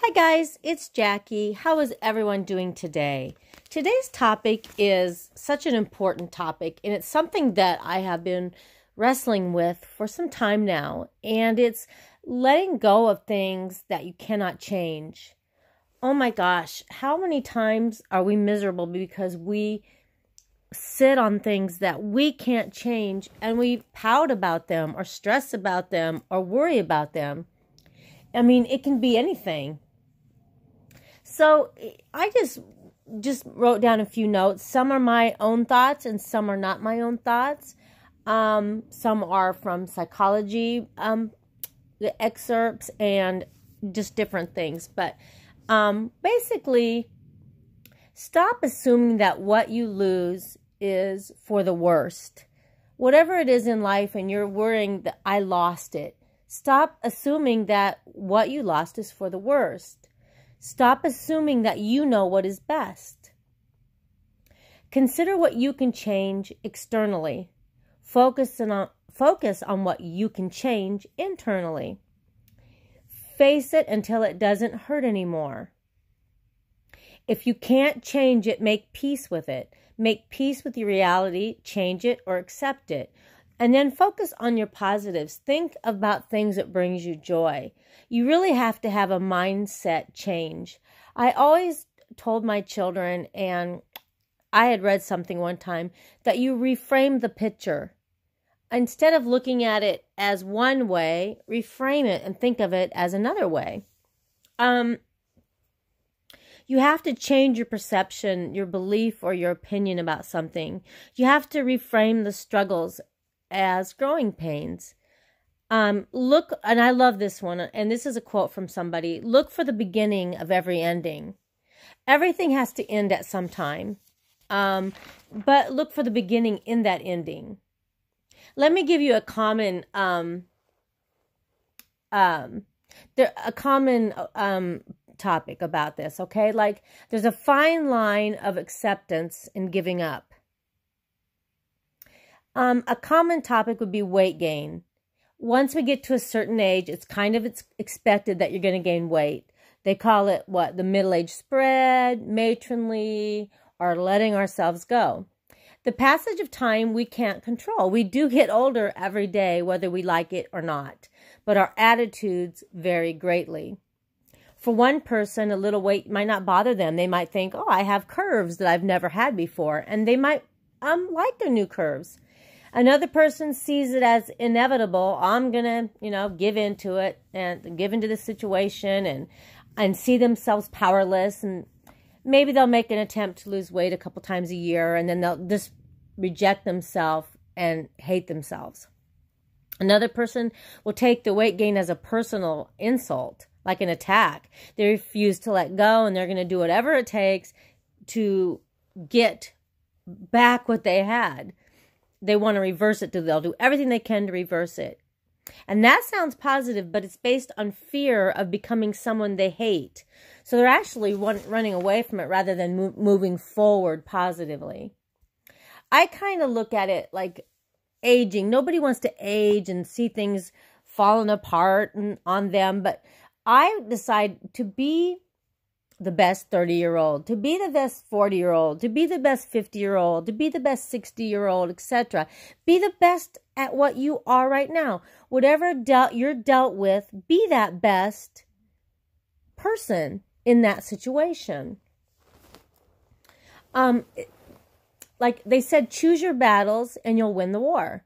Hi guys, it's Jackie. How is everyone doing today? Today's topic is such an important topic, and it's something that I have been wrestling with for some time now, and it's letting go of things that you cannot change. Oh my gosh, how many times are we miserable because we sit on things that we can't change and we pout about them or stress about them or worry about them? I mean, it can be anything. So I just wrote down a few notes. Some are my own thoughts and some are not my own thoughts. Some are from psychology, the excerpts, and just different things. But basically, stop assuming that what you lose is for the worst. Whatever it is in life and you're worrying that I lost it, stop assuming that what you lost is for the worst. Stop assuming that you know what is best. Consider what you can change externally. Focus on what you can change internally. Face it until it doesn't hurt anymore. If you can't change it, make peace with it. Make peace with your reality, change it or accept it. And then focus on your positives. Think about things that brings you joy. You really have to have a mindset change. I always told my children, and I had read something one time, that you reframe the picture. Instead of looking at it as one way, reframe it and think of it as another way. You have to change your perception, your belief, or your opinion about something. You have to reframe the struggles as growing pains. Look, and I love this one, and this is a quote from somebody, look for the beginning of every ending. Everything has to end at some time, but look for the beginning in that ending. Let me give you a common, topic about this, okay? Like, there's a fine line of acceptance and giving up. A common topic would be weight gain. Once we get to a certain age, it's expected that you're going to gain weight. They call it, the middle-age spread, matronly, or letting ourselves go. The passage of time we can't control. We do get older every day, whether we like it or not, but our attitudes vary greatly. For one person, a little weight might not bother them. They might think, oh, I have curves that I've never had before, and they might like their new curves. Another person sees it as inevitable. I'm going to, give into it and give into the situation and see themselves powerless. And maybe they'll make an attempt to lose weight a couple times a year, and then they'll just reject themselves and hate themselves. Another person will take the weight gain as a personal insult, like an attack. They refuse to let go, and they're going to do whatever it takes to get back what they had. They want to reverse it. They'll do everything they can to reverse it. And that sounds positive, but it's based on fear of becoming someone they hate. So they're actually running away from it rather than moving forward positively. I kind of look at it like aging. Nobody wants to age and see things falling apart on them, but I decide to be the best 30-year-old, to be the best 40-year-old, to be the best 50-year-old, to be the best 60-year-old, etc. Be the best at what you are right now. Whatever you're dealt with, be that best person in that situation. Like they said, choose your battles and you'll win the war.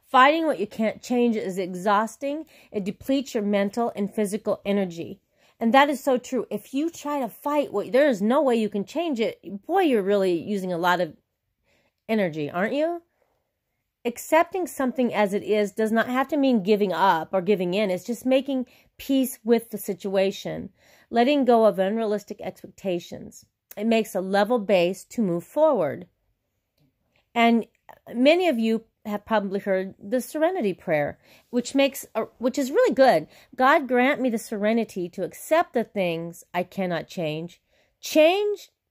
Fighting what you can't change is exhausting. It depletes your mental and physical energy. And that is so true. If you try to fight, there is no way you can change it. Boy, you're really using a lot of energy, aren't you? Accepting something as it is does not have to mean giving up or giving in. It's just making peace with the situation. Letting go of unrealistic expectations. It makes a level base to move forward. And many of you have probably heard the serenity prayer, which is really good. God, grant me the serenity to accept the things I cannot change,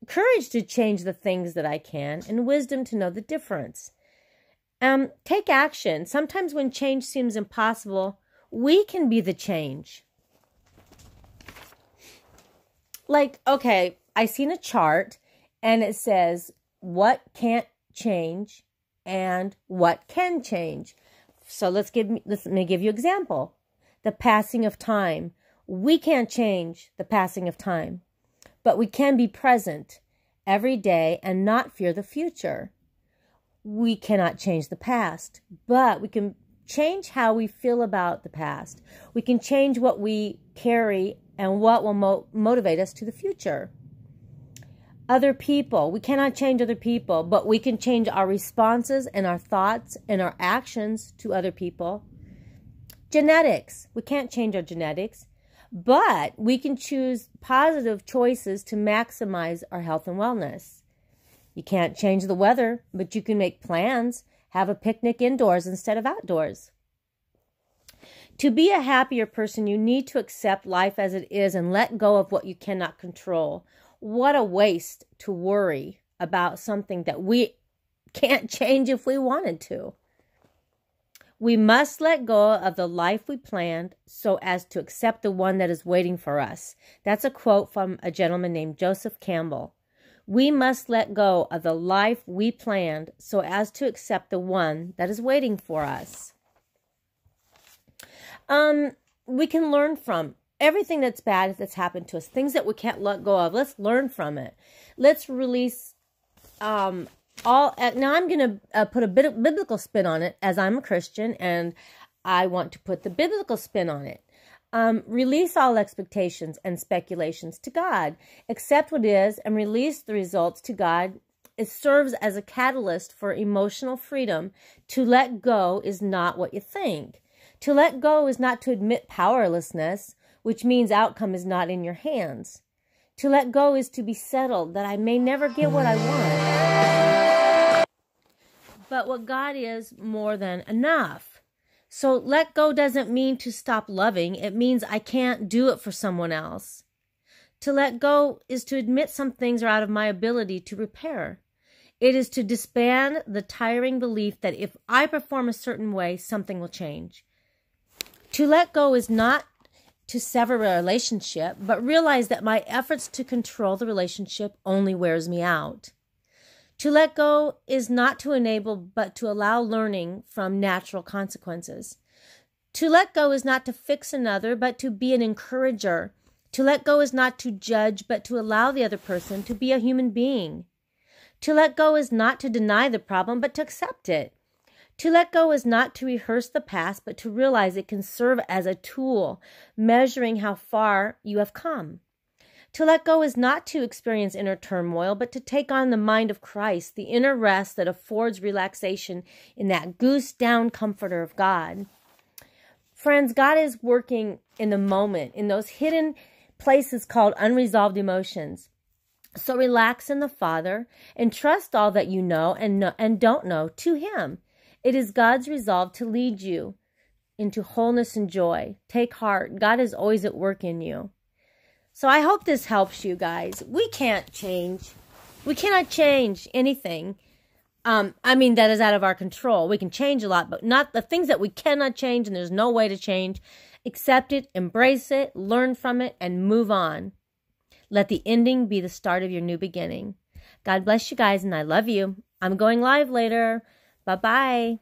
courage to change the things that I can, and wisdom to know the difference. Take action. Sometimes when change seems impossible, we can be the change. Like, okay, I seen a chart and it says what can't change and what can change. So let me give you an example. The passing of time. We can't change the passing of time, but we can be present every day and not fear the future. We cannot change the past, but we can change how we feel about the past. We can change what we carry and what will motivate us to the future. Other people. We cannot change other people, but we can change our responses and our thoughts and our actions to other people. Genetics. We can't change our genetics, but we can choose positive choices to maximize our health and wellness. You can't change the weather, but you can make plans, have a picnic indoors instead of outdoors. To be a happier person, you need to accept life as it is and let go of what you cannot control. What a waste to worry about something that we can't change if we wanted to. We must let go of the life we planned so as to accept the one that is waiting for us. That's a quote from a gentleman named Joseph Campbell. We must let go of the life we planned so as to accept the one that is waiting for us. We can learn from everything that's bad that's happened to us, things that we can't let go of. Let's learn from it. Let's release now I'm going to put a bit of biblical spin on it, as I'm a Christian and I want to put the biblical spin on it. Release all expectations and speculations to God. Accept what is and release the results to God. It serves as a catalyst for emotional freedom. To let go is not what you think. To let go is not to admit powerlessness, which means outcome is not in your hands. To let go is to be settled that I may never get what I want. But what God is more than enough. So let go doesn't mean to stop loving. It means I can't do it for someone else. To let go is to admit some things are out of my ability to repair. It is to disband the tiring belief that if I perform a certain way, something will change. To let go is not to sever a relationship, but realize that my efforts to control the relationship only wears me out. To let go is not to enable, but to allow learning from natural consequences. To let go is not to fix another, but to be an encourager. To let go is not to judge, but to allow the other person to be a human being. To let go is not to deny the problem, but to accept it. To let go is not to rehearse the past, but to realize it can serve as a tool, measuring how far you have come. To let go is not to experience inner turmoil, but to take on the mind of Christ, the inner rest that affords relaxation in that goose-down comforter of God. Friends, God is working in the moment, in those hidden places called unresolved emotions. So relax in the Father and trust all that you know and don't know to Him. It is God's resolve to lead you into wholeness and joy. Take heart. God is always at work in you. So I hope this helps you guys. We can't change. We cannot change anything. That is out of our control. We can change a lot, but not the things that we cannot change and there's no way to change. Accept it, embrace it, learn from it, and move on. Let the ending be the start of your new beginning. God bless you guys, and I love you. I'm going live later. Bye-bye.